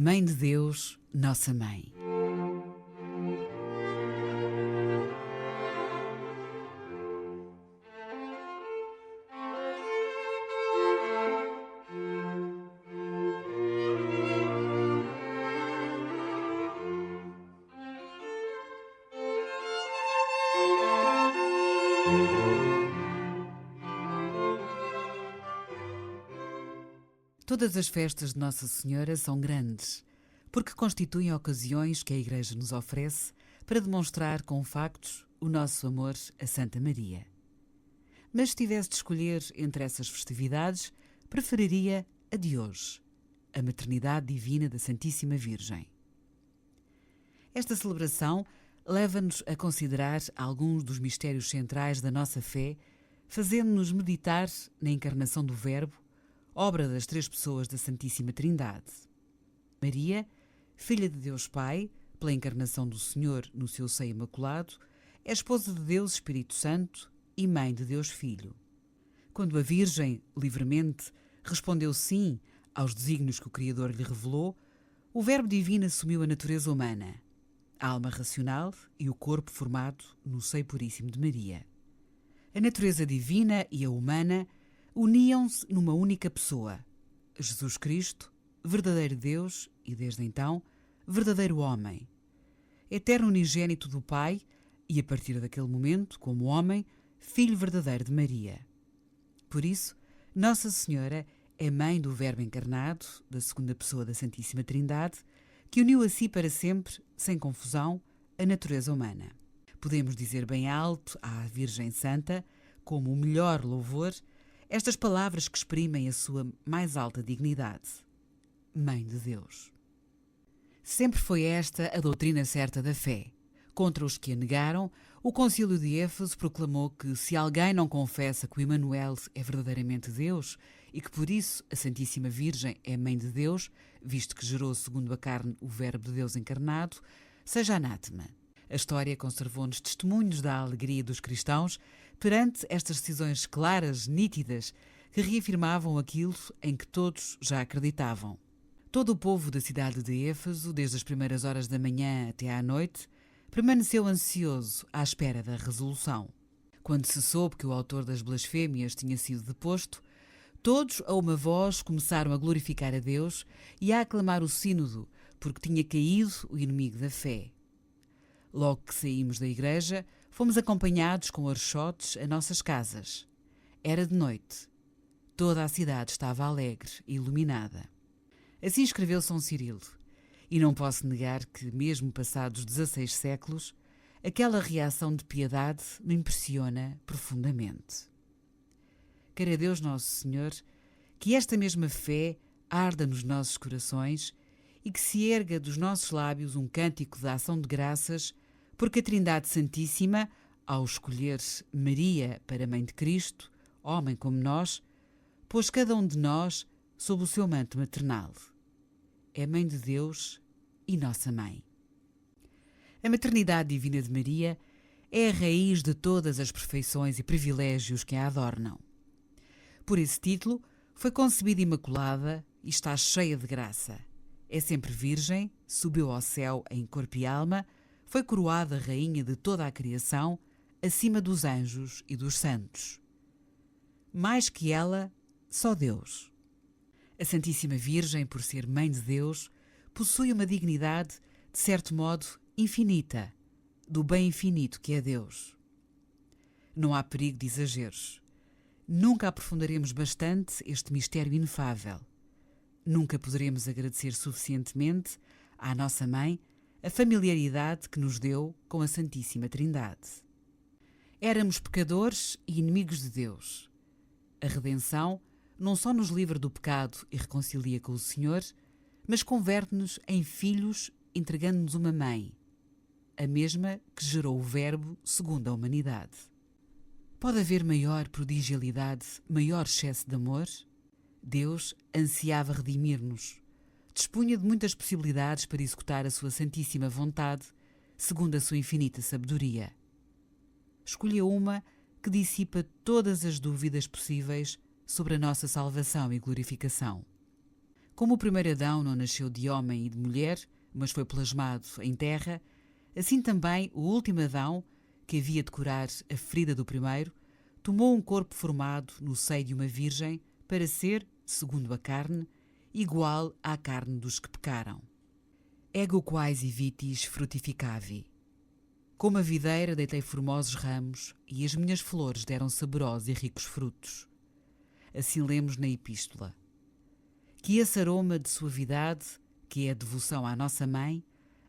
Mãe de Deus, nossa Mãe. Todas as festas de Nossa Senhora são grandes, porque constituem ocasiões que a Igreja nos oferece para demonstrar com factos o nosso amor a Santa Maria. Mas se tivesse de escolher entre essas festividades, preferiria a de hoje, a Maternidade Divina da Santíssima Virgem. Esta celebração leva-nos a considerar alguns dos mistérios centrais da nossa fé, fazendo-nos meditar na encarnação do Verbo, obra das três pessoas da Santíssima Trindade. Maria, filha de Deus Pai, pela encarnação do Senhor no seu seio imaculado, é esposa de Deus Espírito Santo e mãe de Deus Filho. Quando a Virgem, livremente, respondeu sim aos desígnios que o Criador lhe revelou, o Verbo Divino assumiu a natureza humana, a alma racional e o corpo formado no seio puríssimo de Maria. A natureza divina e a humana uniam-se numa única pessoa, Jesus Cristo, verdadeiro Deus e, desde então, verdadeiro homem. Eterno unigênito do Pai e, a partir daquele momento, como homem, filho verdadeiro de Maria. Por isso, Nossa Senhora é mãe do Verbo encarnado, da segunda pessoa da Santíssima Trindade, que uniu a si para sempre, sem confusão, a natureza humana. Podemos dizer bem alto à Virgem Santa, como o melhor louvor, estas palavras que exprimem a sua mais alta dignidade. Mãe de Deus. Sempre foi esta a doutrina certa da fé. Contra os que a negaram, o Concílio de Éfeso proclamou que se alguém não confessa que o Emanuel é verdadeiramente Deus e que por isso a Santíssima Virgem é Mãe de Deus, visto que gerou segundo a carne o Verbo de Deus encarnado, seja anátema. A história conservou-nos testemunhos da alegria dos cristãos perante estas decisões claras, nítidas, que reafirmavam aquilo em que todos já acreditavam. Todo o povo da cidade de Éfeso, desde as primeiras horas da manhã até à noite, permaneceu ansioso à espera da resolução. Quando se soube que o autor das blasfémias tinha sido deposto, todos a uma voz começaram a glorificar a Deus e a aclamar o sínodo, porque tinha caído o inimigo da fé. Logo que saímos da igreja, fomos acompanhados com archotes a nossas casas. Era de noite. Toda a cidade estava alegre e iluminada. Assim escreveu São Cirilo, e não posso negar que, mesmo passados 16 séculos, aquela reação de piedade me impressiona profundamente. Queira Deus Nosso Senhor que esta mesma fé arda nos nossos corações e que se erga dos nossos lábios um cântico de ação de graças, porque a Trindade Santíssima, ao escolher Maria para Mãe de Cristo, homem como nós, pôs cada um de nós sob o seu manto maternal. É Mãe de Deus e nossa Mãe. A maternidade divina de Maria é a raiz de todas as perfeições e privilégios que a adornam. Por esse título, foi concebida imaculada e está cheia de graça. É sempre virgem, subiu ao céu em corpo e alma, foi coroada rainha de toda a criação, acima dos anjos e dos santos. Mais que ela, só Deus. A Santíssima Virgem, por ser Mãe de Deus, possui uma dignidade, de certo modo, infinita, do bem infinito que é Deus. Não há perigo de exageros. Nunca aprofundaremos bastante este mistério inefável. Nunca poderemos agradecer suficientemente à nossa Mãe a familiaridade que nos deu com a Santíssima Trindade. Éramos pecadores e inimigos de Deus. A redenção não só nos livra do pecado e reconcilia com o Senhor, mas converte-nos em filhos entregando-nos uma mãe, a mesma que gerou o Verbo segundo a humanidade. Pode haver maior prodigialidade, maior excesso de amor? Deus ansiava redimir-nos. Dispunha de muitas possibilidades para executar a sua santíssima vontade, segundo a sua infinita sabedoria. Escolheu uma que dissipa todas as dúvidas possíveis sobre a nossa salvação e glorificação. Como o primeiro Adão não nasceu de homem e de mulher, mas foi plasmado em terra, assim também o último Adão, que havia de curar a ferida do primeiro, tomou um corpo formado no seio de uma virgem para ser, segundo a carne, igual à carne dos que pecaram. Ego quaesi vitis frutificavi. Como a videira deitei formosos ramos e as minhas flores deram saborosos e ricos frutos. Assim lemos na epístola. Que esse aroma de suavidade, que é a devoção à nossa mãe,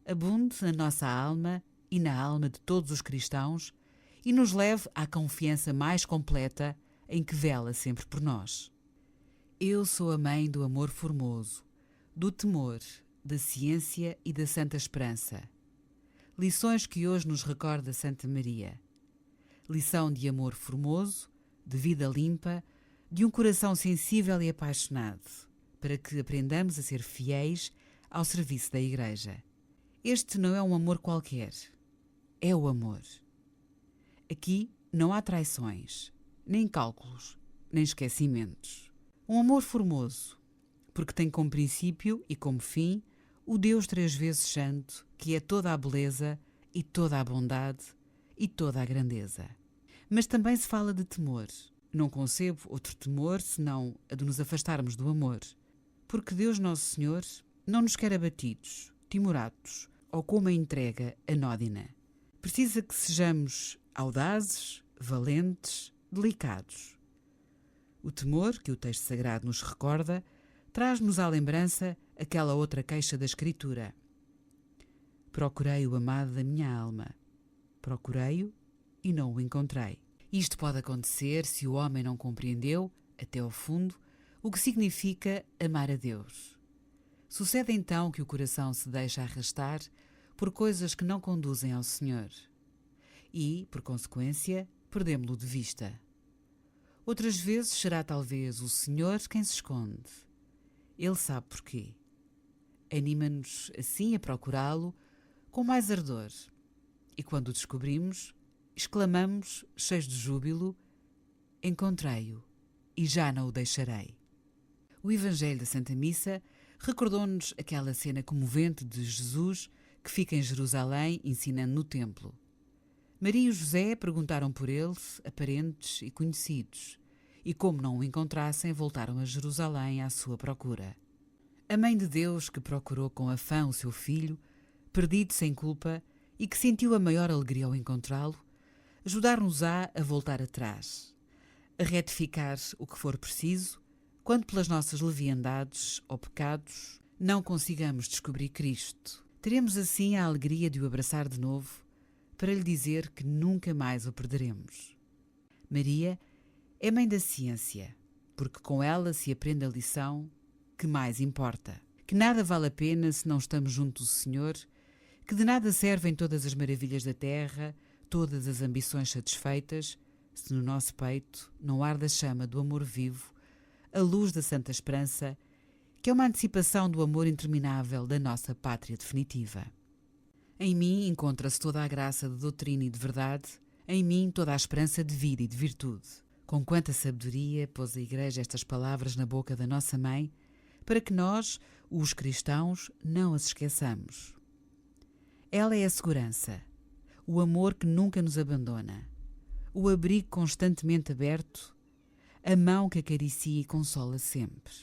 abunde na nossa alma e na alma de todos os cristãos e nos leve à confiança mais completa em que vela sempre por nós. Eu sou a mãe do amor formoso, do temor, da ciência e da santa esperança. Lições que hoje nos recorda Santa Maria. Lição de amor formoso, de vida limpa, de um coração sensível e apaixonado, para que aprendamos a ser fiéis ao serviço da Igreja. Este não é um amor qualquer, é o amor. Aqui não há traições, nem cálculos, nem esquecimentos. Um amor formoso, porque tem como princípio e como fim o Deus 3 vezes santo, que é toda a beleza e toda a bondade e toda a grandeza. Mas também se fala de temor. Não concebo outro temor senão a de nos afastarmos do amor. Porque Deus Nosso Senhor não nos quer abatidos, timoratos ou com uma entrega anódina. Precisa que sejamos audazes, valentes, delicados. O temor, que o texto sagrado nos recorda, traz-nos à lembrança aquela outra queixa da Escritura. Procurei o amado da minha alma. Procurei-o e não o encontrei. Isto pode acontecer se o homem não compreendeu, até ao fundo, o que significa amar a Deus. Sucede então que o coração se deixa arrastar por coisas que não conduzem ao Senhor. E, por consequência, perdemo-lo de vista. Outras vezes será talvez o Senhor quem se esconde. Ele sabe porquê. Anima-nos assim a procurá-lo com mais ardor. E quando o descobrimos, exclamamos, cheios de júbilo, encontrei-o e já não o deixarei. O Evangelho da Santa Missa recordou-nos aquela cena comovente de Jesus que fica em Jerusalém ensinando no templo. Maria e José perguntaram por ele a parentes e conhecidos, e como não o encontrassem, voltaram a Jerusalém à sua procura. A Mãe de Deus, que procurou com afã o seu filho, perdido sem culpa, e que sentiu a maior alegria ao encontrá-lo, ajudar-nos-á a voltar atrás, a retificar o que for preciso, quando pelas nossas leviandades ou pecados não consigamos descobrir Cristo. Teremos assim a alegria de o abraçar de novo, para lhe dizer que nunca mais o perderemos. Maria é mãe da ciência, porque com ela se aprende a lição que mais importa, que nada vale a pena se não estamos junto do Senhor, que de nada servem todas as maravilhas da terra, todas as ambições satisfeitas, se no nosso peito não arde a chama do amor vivo, a luz da Santa Esperança, que é uma antecipação do amor interminável da nossa pátria definitiva. Em mim encontra-se toda a graça de doutrina e de verdade, em mim toda a esperança de vida e de virtude. Com quanta sabedoria pôs a Igreja estas palavras na boca da nossa Mãe, para que nós, os cristãos, não as esqueçamos. Ela é a segurança, o amor que nunca nos abandona, o abrigo constantemente aberto, a mão que acaricia e consola sempre.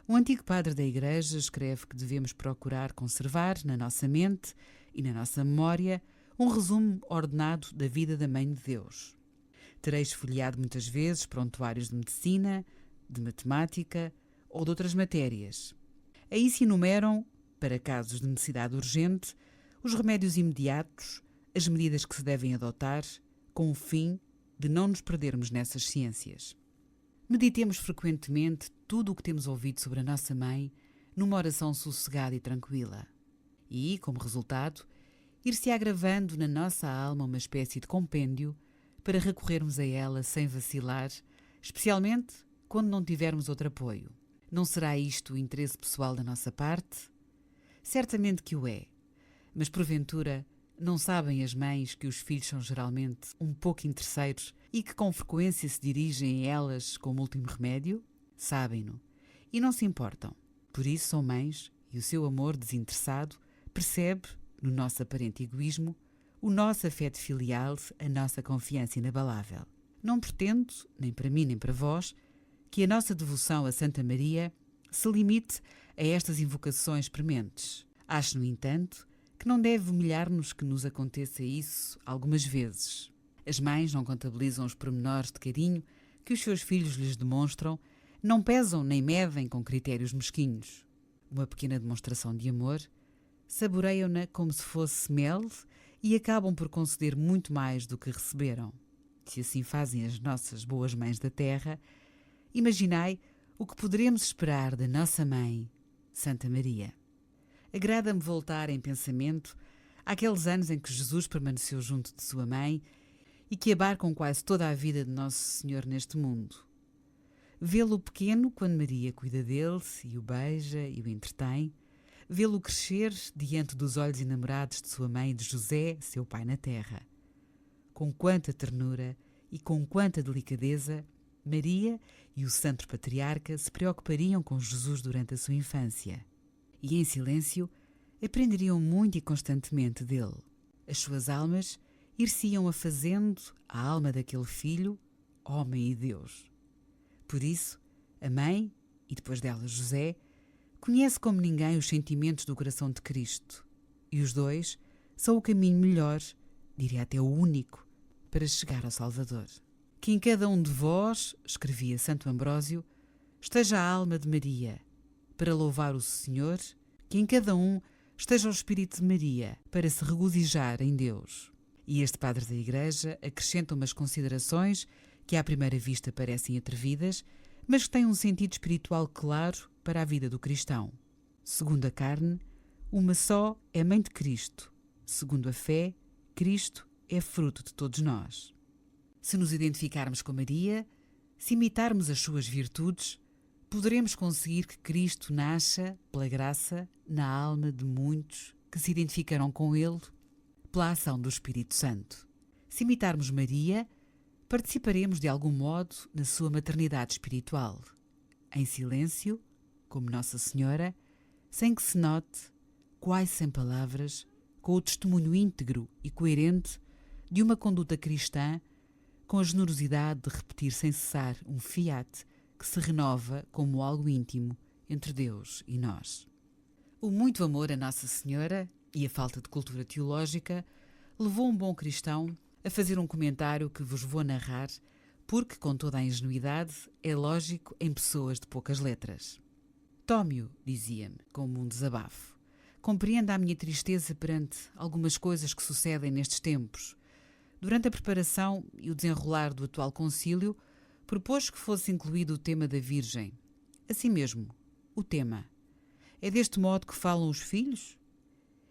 Um antigo padre da Igreja escreve que devemos procurar conservar na nossa mente e na nossa memória um resumo ordenado da vida da Mãe de Deus. Tereis folheado muitas vezes prontuários de medicina, de matemática ou de outras matérias. Aí se enumeram, para casos de necessidade urgente, os remédios imediatos, as medidas que se devem adotar, com o fim de não nos perdermos nessas ciências. Meditemos frequentemente tudo o que temos ouvido sobre a nossa Mãe numa oração sossegada e tranquila. E, como resultado, ir-se agravando na nossa alma uma espécie de compêndio para recorrermos a ela sem vacilar, especialmente quando não tivermos outro apoio. Não será isto o interesse pessoal da nossa parte? Certamente que o é, mas porventura não sabem as mães que os filhos são geralmente um pouco interesseiros e que com frequência se dirigem a elas como último remédio? Sabem-no e não se importam. Por isso são mães e o seu amor desinteressado percebe, no nosso aparente egoísmo, o nosso afeto filial, a nossa confiança inabalável. Não pretendo, nem para mim nem para vós, que a nossa devoção a Santa Maria se limite a estas invocações prementes. Acho, no entanto, que não deve humilhar-nos que nos aconteça isso algumas vezes. As mães não contabilizam os pormenores de carinho que os seus filhos lhes demonstram, não pesam nem medem com critérios mesquinhos. Uma pequena demonstração de amor, saboreiam-na como se fosse mel e acabam por conceder muito mais do que receberam. Se assim fazem as nossas boas mães da terra, imaginai o que poderemos esperar da nossa mãe, Santa Maria. Agrada-me voltar em pensamento àqueles anos em que Jesus permaneceu junto de sua mãe e que abarcam quase toda a vida de Nosso Senhor neste mundo. Vê-lo pequeno quando Maria cuida dele e o beija e o entretém, vê-lo crescer diante dos olhos enamorados de sua mãe e de José, seu pai na terra. Com quanta ternura e com quanta delicadeza Maria e o Santo Patriarca se preocupariam com Jesus durante a sua infância. E em silêncio aprenderiam muito e constantemente dele. As suas almas ir-se-iam afazendo a alma daquele filho, homem e Deus. Por isso, a mãe, e depois dela José, conhece como ninguém os sentimentos do coração de Cristo. E os dois são o caminho melhor, diria até o único, para chegar ao Salvador. Que em cada um de vós, escrevia Santo Ambrósio, esteja a alma de Maria, para louvar o Senhor, que em cada um esteja o Espírito de Maria, para se regozijar em Deus. E este padre da Igreja acrescenta umas considerações que à primeira vista parecem atrevidas, mas que têm um sentido espiritual claro para a vida do cristão. Segundo a carne, uma só é mãe de Cristo. Segundo a fé, Cristo é fruto de todos nós. Se nos identificarmos com Maria, se imitarmos as suas virtudes, poderemos conseguir que Cristo nasça, pela graça, na alma de muitos que se identificarão com Ele pela ação do Espírito Santo. Se imitarmos Maria, participaremos de algum modo na sua maternidade espiritual, em silêncio, como Nossa Senhora, sem que se note, quase sem palavras, com o testemunho íntegro e coerente de uma conduta cristã, com a generosidade de repetir sem cessar um fiat que se renova como algo íntimo entre Deus e nós. O muito amor a Nossa Senhora e a falta de cultura teológica levou um bom cristão a fazer um comentário que vos vou narrar, porque, com toda a ingenuidade, é lógico em pessoas de poucas letras. Tome-o, dizia-me, como um desabafo. Compreenda a minha tristeza perante algumas coisas que sucedem nestes tempos. Durante a preparação e o desenrolar do atual concílio, propôs que fosse incluído o tema da Virgem. Assim mesmo, o tema. É deste modo que falam os filhos?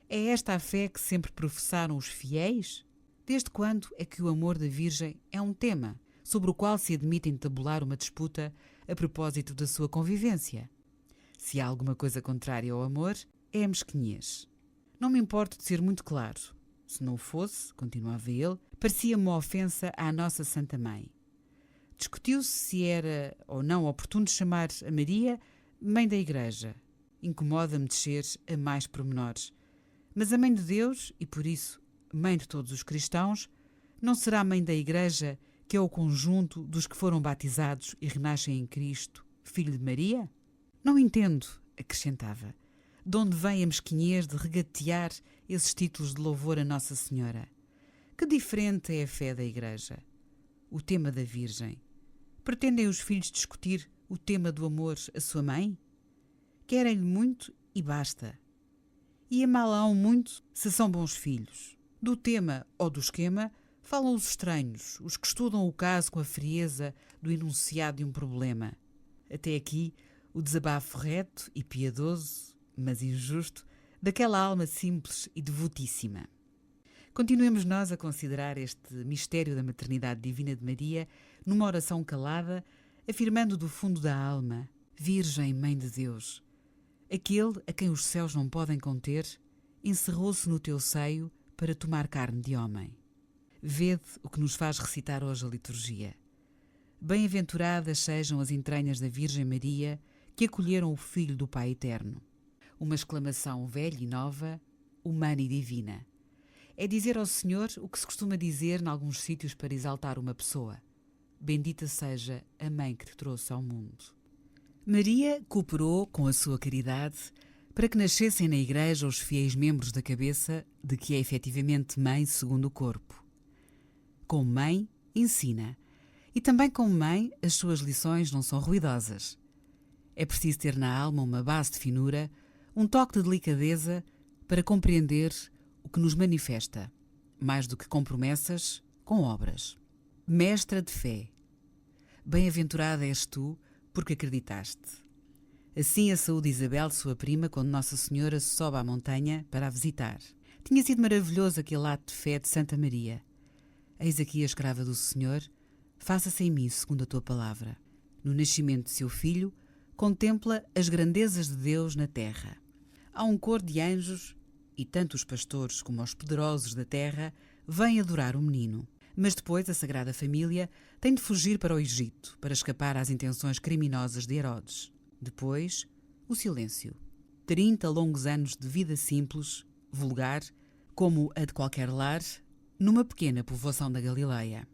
É esta a fé que sempre professaram os fiéis? Desde quando é que o amor da Virgem é um tema sobre o qual se admite entabular uma disputa a propósito da sua convivência? Se há alguma coisa contrária ao amor, é a mesquinhez. Não me importo de ser muito claro. Se não fosse, continuava ele, parecia-me uma ofensa à nossa Santa Mãe. Discutiu-se se era ou não oportuno chamar a Maria Mãe da Igreja. Incomoda-me descer a mais pormenores. Mas a Mãe de Deus, e por isso Mãe de todos os cristãos, não será Mãe da Igreja, que é o conjunto dos que foram batizados e renascem em Cristo, Filho de Maria? Não entendo, acrescentava, de onde vem a mesquinhez de regatear esses títulos de louvor a Nossa Senhora. Que diferente é a fé da Igreja? O tema da Virgem. Pretendem os filhos discutir o tema do amor à sua mãe? Querem-lhe muito e basta. E amá-la-ão muito se são bons filhos. Do tema ou do esquema falam os estranhos, os que estudam o caso com a frieza do enunciado de um problema. Até aqui, o desabafo reto e piedoso, mas injusto, daquela alma simples e devotíssima. Continuemos nós a considerar este mistério da maternidade divina de Maria numa oração calada, afirmando do fundo da alma: Virgem Mãe de Deus, aquele a quem os céus não podem conter, encerrou-se no teu seio para tomar carne de homem. Vede o que nos faz recitar hoje a liturgia. Bem-aventuradas sejam as entranhas da Virgem Maria, que acolheram o Filho do Pai Eterno. Uma exclamação velha e nova, humana e divina. É dizer ao Senhor o que se costuma dizer em alguns sítios para exaltar uma pessoa. Bendita seja a mãe que te trouxe ao mundo. Maria cooperou com a sua caridade para que nascessem na Igreja os fiéis membros da cabeça de que é efetivamente mãe segundo o corpo. Como mãe, ensina. E também como mãe, as suas lições não são ruidosas. É preciso ter na alma uma base de finura, um toque de delicadeza para compreender o que nos manifesta, mais do que com promessas, com obras. Mestra de fé. Bem-aventurada és tu, porque acreditaste. Assim a saúde Isabel, sua prima, quando Nossa Senhora se sobe à montanha para a visitar. Tinha sido maravilhoso aquele ato de fé de Santa Maria. Eis aqui a escrava do Senhor, faça-se em mim segundo a tua palavra. No nascimento de seu filho, contempla as grandezas de Deus na terra. Há um coro de anjos, e tanto os pastores como os poderosos da terra vêm adorar o menino. Mas depois a Sagrada Família tem de fugir para o Egito, para escapar às intenções criminosas de Herodes. Depois, o silêncio. 30 longos anos de vida simples, vulgar, como a de qualquer lar, numa pequena povoação da Galileia.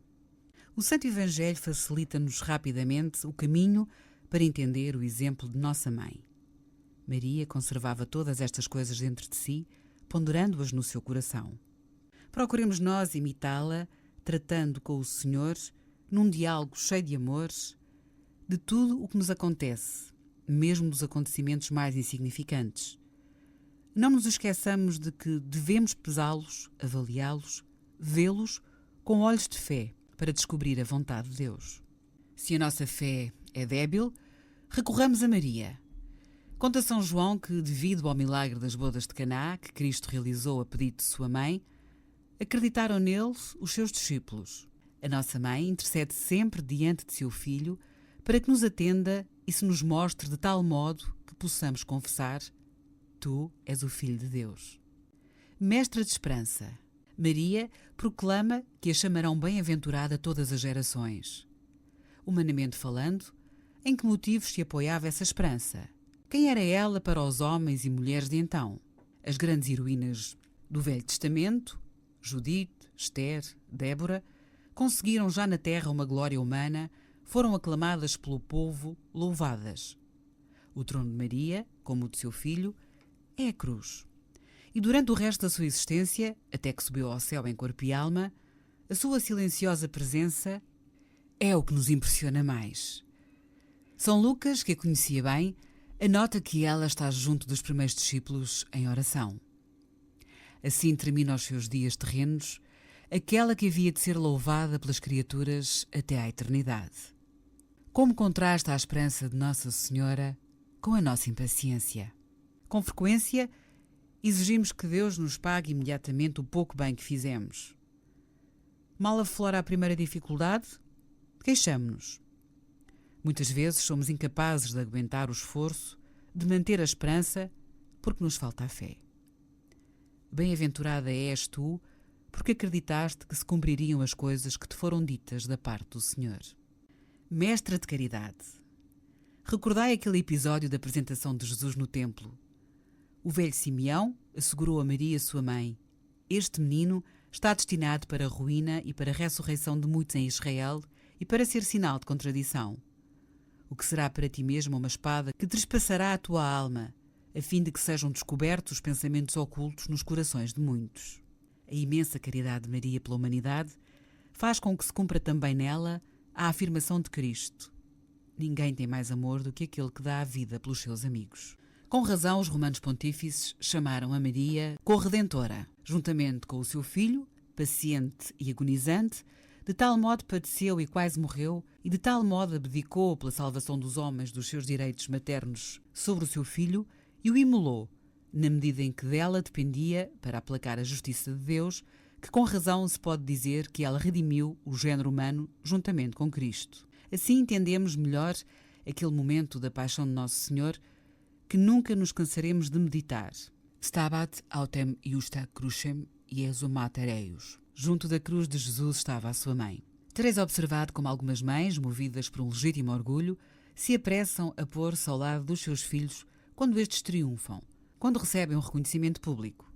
O Santo Evangelho facilita-nos rapidamente o caminho para entender o exemplo de Nossa Mãe. Maria conservava todas estas coisas dentro de si, ponderando-as no seu coração. Procuremos nós imitá-la, tratando com o Senhor, num diálogo cheio de amor, de tudo o que nos acontece, mesmo dos acontecimentos mais insignificantes. Não nos esqueçamos de que devemos pesá-los, avaliá-los, vê-los com olhos de fé para descobrir a vontade de Deus. Se a nossa fé é débil, recorramos a Maria. Conta São João que, devido ao milagre das bodas de Caná, que Cristo realizou a pedido de sua mãe, acreditaram nele os seus discípulos. A nossa mãe intercede sempre diante de seu filho para que nos atenda e se nos mostre de tal modo que possamos confessar: Tu és o Filho de Deus. Mestra de esperança. Maria proclama que a chamarão bem-aventurada todas as gerações. Humanamente falando, em que motivos se apoiava essa esperança? Quem era ela para os homens e mulheres de então? As grandes heroínas do Velho Testamento, Judite, Esther, Débora, conseguiram já na terra uma glória humana, foram aclamadas pelo povo, louvadas. O trono de Maria, como o de seu filho, é a cruz. E durante o resto da sua existência, até que subiu ao céu em corpo e alma, a sua silenciosa presença é o que nos impressiona mais. São Lucas, que a conhecia bem, anota que ela está junto dos primeiros discípulos em oração. Assim termina os seus dias terrenos, aquela que havia de ser louvada pelas criaturas até à eternidade. Como contrasta a esperança de Nossa Senhora com a nossa impaciência. Com frequência, exigimos que Deus nos pague imediatamente o pouco bem que fizemos. Mal aflora a primeira dificuldade, queixamo-nos. Muitas vezes somos incapazes de aguentar o esforço, de manter a esperança, porque nos falta a fé. Bem-aventurada és tu, porque acreditaste que se cumpririam as coisas que te foram ditas da parte do Senhor. Mestra de caridade. Recordai aquele episódio da apresentação de Jesus no templo. O velho Simeão assegurou a Maria, sua mãe: Este menino está destinado para a ruína e para a ressurreição de muitos em Israel e para ser sinal de contradição. O que será para ti mesmo uma espada que trespassará a tua alma, a fim de que sejam descobertos os pensamentos ocultos nos corações de muitos. A imensa caridade de Maria pela humanidade faz com que se cumpra também nela a afirmação de Cristo: Ninguém tem mais amor do que aquele que dá a vida pelos seus amigos. Com razão, os romanos pontífices chamaram a Maria Corredentora, juntamente com o seu filho, paciente e agonizante, de tal modo padeceu e quase morreu, e de tal modo abdicou pela salvação dos homens dos seus direitos maternos sobre o seu filho e o imolou, na medida em que dela dependia, para aplacar a justiça de Deus, que com razão se pode dizer que ela redimiu o género humano juntamente com Cristo. Assim entendemos melhor aquele momento da paixão de Nosso Senhor que nunca nos cansaremos de meditar. Stabat autem iusta crucem Iesu mater eius. Junto da cruz de Jesus estava a sua mãe. Tereis observado como algumas mães, movidas por um legítimo orgulho, se apressam a pôr-se ao lado dos seus filhos quando estes triunfam, quando recebem um reconhecimento público.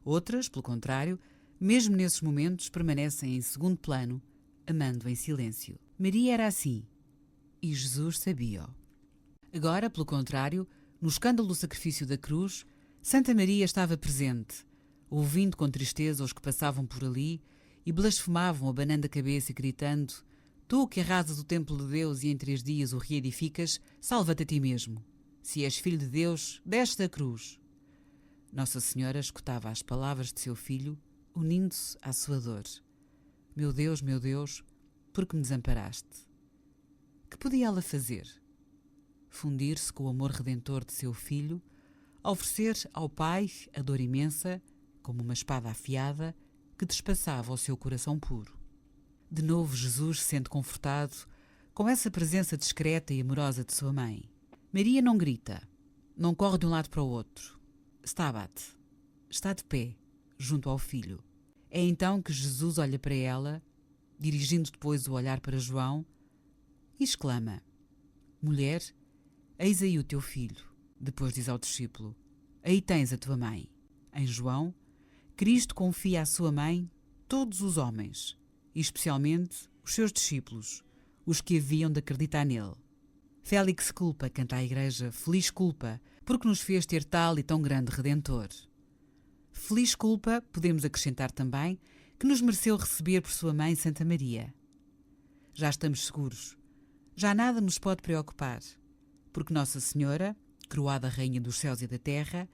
Outras, pelo contrário, mesmo nesses momentos permanecem em segundo plano, amando em silêncio. Maria era assim, e Jesus sabia-o. Agora, pelo contrário, no escândalo do sacrifício da cruz, Santa Maria estava presente, ouvindo com tristeza os que passavam por ali e blasfemavam, abanando a cabeça e gritando: Tu que arrasas o templo de Deus e em 3 dias o reedificas, salva-te a ti mesmo. Se és filho de Deus, desce da cruz. Nossa Senhora escutava as palavras de seu filho, unindo-se à sua dor. Meu Deus, por que me desamparaste? Que podia ela fazer? Fundir-se com o amor redentor de seu filho, oferecer ao Pai a dor imensa, como uma espada afiada, que despassava o seu coração puro. De novo Jesus se sente confortado com essa presença discreta e amorosa de sua mãe. Maria não grita, não corre de um lado para o outro. Está abate, está de pé, junto ao filho. É então que Jesus olha para ela, dirigindo depois o olhar para João, e exclama: Mulher, eis aí o teu filho. Depois diz ao discípulo: Aí tens a tua mãe. Em João, Cristo confia à sua mãe todos os homens, e especialmente os seus discípulos, os que haviam de acreditar nele. Félix culpa, canta a Igreja, feliz culpa, porque nos fez ter tal e tão grande Redentor. Feliz culpa, podemos acrescentar também, que nos mereceu receber por sua mãe Santa Maria. Já estamos seguros, já nada nos pode preocupar, porque Nossa Senhora, coroada Rainha dos céus e da terra,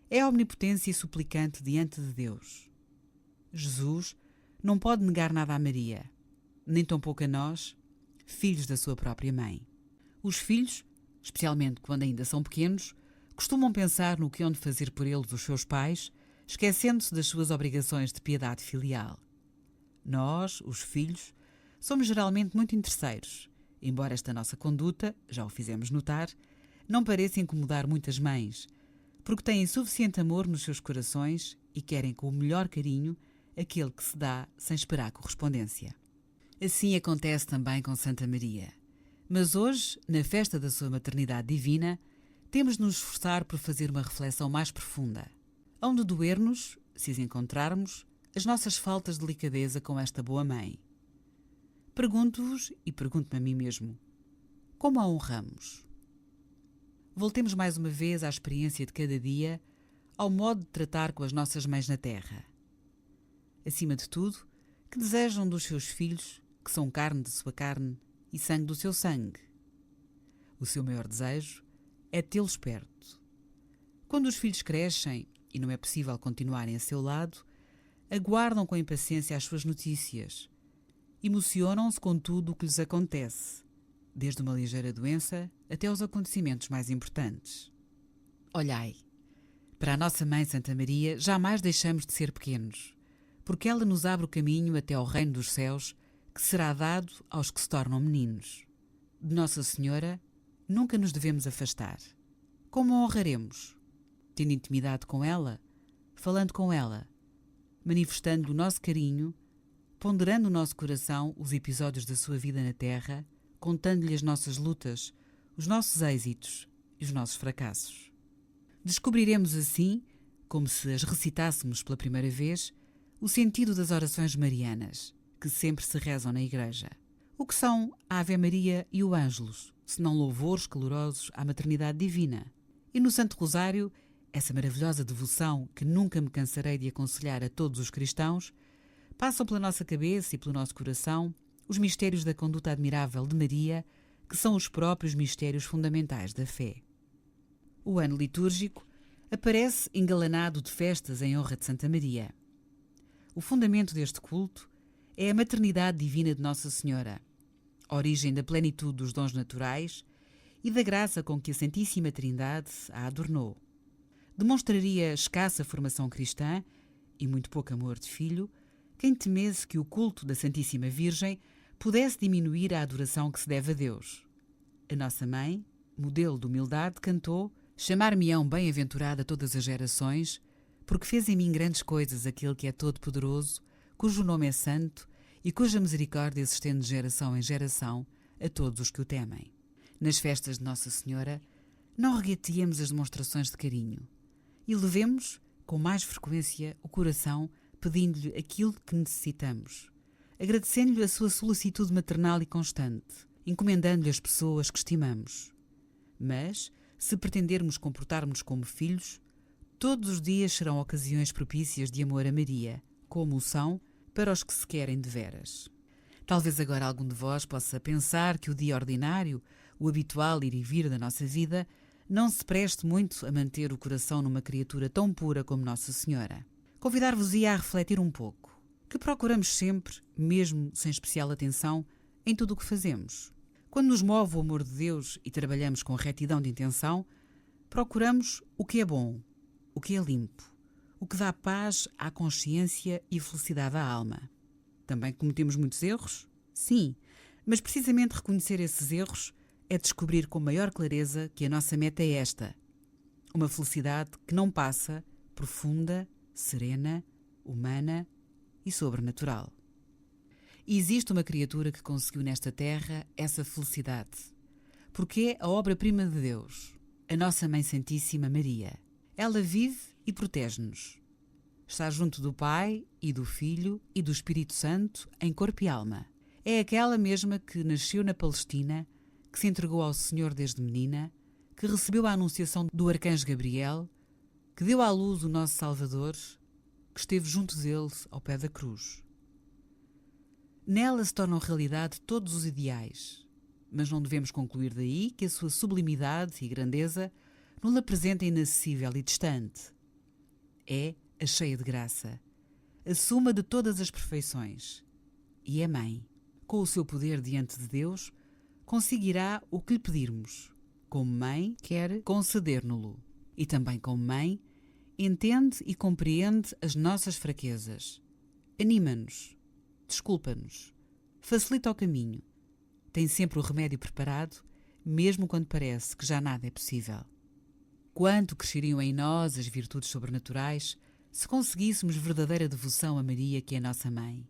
é a omnipotência e suplicante diante de Deus. Jesus não pode negar nada a Maria, nem tampouco a nós, filhos da sua própria mãe. Os filhos, especialmente quando ainda são pequenos, costumam pensar no que hão de fazer por eles os seus pais, esquecendo-se das suas obrigações de piedade filial. Nós, os filhos, somos geralmente muito interesseiros, embora esta nossa conduta, já o fizemos notar, não pareça incomodar muitas mães, porque têm suficiente amor nos seus corações e querem com o melhor carinho aquele que se dá sem esperar correspondência. Assim acontece também com Santa Maria. Mas hoje, na festa da sua maternidade divina, temos de nos esforçar por fazer uma reflexão mais profunda. Hão de doer-nos, se as encontrarmos, as nossas faltas de delicadeza com esta boa mãe. Pergunto-vos e pergunto-me a mim mesmo: como a honramos? Voltemos mais uma vez à experiência de cada dia, ao modo de tratar com as nossas mães na terra. Acima de tudo, que desejam dos seus filhos, que são carne de sua carne e sangue do seu sangue. O seu maior desejo é tê-los perto. Quando os filhos crescem e não é possível continuarem a seu lado, aguardam com impaciência as suas notícias. Emocionam-se com tudo o que lhes acontece, desde uma ligeira doença até aos acontecimentos mais importantes. Olhai, para a nossa Mãe Santa Maria jamais deixamos de ser pequenos, porque ela nos abre o caminho até ao reino dos céus, que será dado aos que se tornam meninos. De Nossa Senhora nunca nos devemos afastar. Como a honraremos? Tendo intimidade com ela, falando com ela, manifestando o nosso carinho, ponderando no nosso coração os episódios da sua vida na terra, contando-lhe as nossas lutas, os nossos êxitos e os nossos fracassos. Descobriremos assim, como se as recitássemos pela primeira vez, o sentido das orações marianas, que sempre se rezam na Igreja. O que são a Ave Maria e o Ângelus, senão louvores calorosos à maternidade divina? E no Santo Rosário, essa maravilhosa devoção que nunca me cansarei de aconselhar a todos os cristãos, passam pela nossa cabeça e pelo nosso coração os mistérios da conduta admirável de Maria, que são os próprios mistérios fundamentais da fé. O ano litúrgico aparece engalanado de festas em honra de Santa Maria. O fundamento deste culto é a maternidade divina de Nossa Senhora, a origem da plenitude dos dons naturais e da graça com que a Santíssima Trindade a adornou. Demonstraria escassa formação cristã e muito pouco amor de filho quem temesse que o culto da Santíssima Virgem pudesse diminuir a adoração que se deve a Deus. A nossa mãe, modelo de humildade, cantou: chamar-me-ão bem-aventurada todas as gerações, porque fez em mim grandes coisas aquele que é todo-poderoso, cujo nome é santo e cuja misericórdia se estende de geração em geração a todos os que o temem. Nas festas de Nossa Senhora, não regateemos as demonstrações de carinho e levemos, com mais frequência, o coração pedindo-lhe aquilo que necessitamos, agradecendo-lhe a sua solicitude maternal e constante, encomendando-lhe as pessoas que estimamos. Mas, se pretendermos comportar-nos como filhos, todos os dias serão ocasiões propícias de amor a Maria, como o são para os que se querem de veras. Talvez agora algum de vós possa pensar que o dia ordinário, o habitual ir e vir da nossa vida, não se preste muito a manter o coração numa criatura tão pura como Nossa Senhora. Convidar-vos-ia a refletir um pouco, que procuramos sempre, mesmo sem especial atenção, em tudo o que fazemos. Quando nos move o amor de Deus e trabalhamos com retidão de intenção, procuramos o que é bom, o que é limpo, o que dá paz à consciência e felicidade à alma. Também cometemos muitos erros? Sim, mas precisamente reconhecer esses erros é descobrir com maior clareza que a nossa meta é esta: uma felicidade que não passa, profunda, serena, humana e sobrenatural. E existe uma criatura que conseguiu nesta terra essa felicidade, porque é a obra-prima de Deus, a nossa Mãe Santíssima Maria. Ela vive e protege-nos. Está junto do Pai e do Filho e do Espírito Santo em corpo e alma. É aquela mesma que nasceu na Palestina, que se entregou ao Senhor desde menina, que recebeu a anunciação do arcanjo Gabriel, que deu à luz o nosso Salvador, que esteve junto dele ao pé da cruz. Nela se tornam realidade todos os ideais, mas não devemos concluir daí que a sua sublimidade e grandeza não la apresenta inacessível e distante. É a cheia de graça, a suma de todas as perfeições, e é mãe. Com o seu poder diante de Deus, conseguirá o que lhe pedirmos. Como mãe, quer conceder-no-lo. E também como mãe, entende e compreende as nossas fraquezas. Anima-nos, desculpa-nos, facilita o caminho. Tem sempre o remédio preparado, mesmo quando parece que já nada é possível. Quanto cresceriam em nós as virtudes sobrenaturais se conseguíssemos verdadeira devoção a Maria, que é nossa mãe.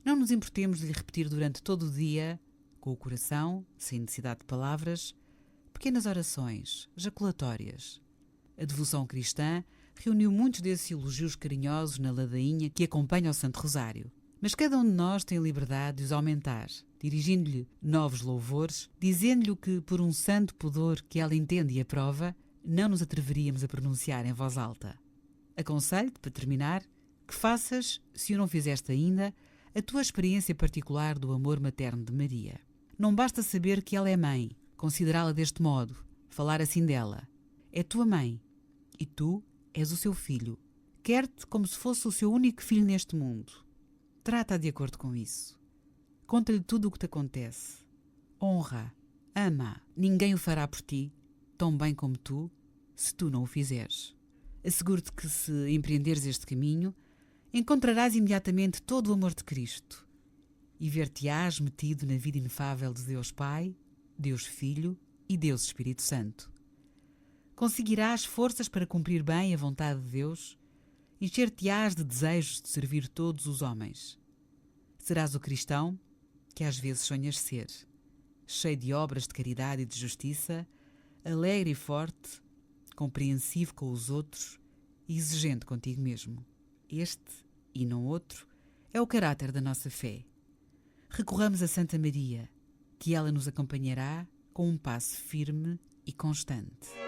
Não nos importemos de lhe repetir durante todo o dia, com o coração, sem necessidade de palavras, pequenas orações, jaculatórias. A devoção cristã reuniu muitos desses elogios carinhosos na ladainha que acompanha o Santo Rosário. Mas cada um de nós tem liberdade de os aumentar, dirigindo-lhe novos louvores, dizendo-lhe o que, por um santo pudor que ela entende e aprova, não nos atreveríamos a pronunciar em voz alta. Aconselho-te, para terminar, que faças, se o não fizeste ainda, a tua experiência particular do amor materno de Maria. Não basta saber que ela é mãe, considerá-la deste modo, falar assim dela. É tua mãe, e tu és o seu filho. Quer-te como se fosse o seu único filho neste mundo. Trata-a de acordo com isso. Conta-lhe tudo o que te acontece. Honra, ama. Ninguém o fará por ti, tão bem como tu, se tu não o fizeres. Asseguro-te que, se empreenderes este caminho, encontrarás imediatamente todo o amor de Cristo e ver-te-ás metido na vida inefável de Deus Pai, Deus Filho e Deus Espírito Santo. Conseguirás forças para cumprir bem a vontade de Deus, encher-te-ás de desejos de servir todos os homens. Serás o cristão que às vezes sonhas ser, cheio de obras de caridade e de justiça, alegre e forte, compreensivo com os outros e exigente contigo mesmo. Este, e não outro, é o caráter da nossa fé. Recorramos a Santa Maria, que ela nos acompanhará com um passo firme e constante.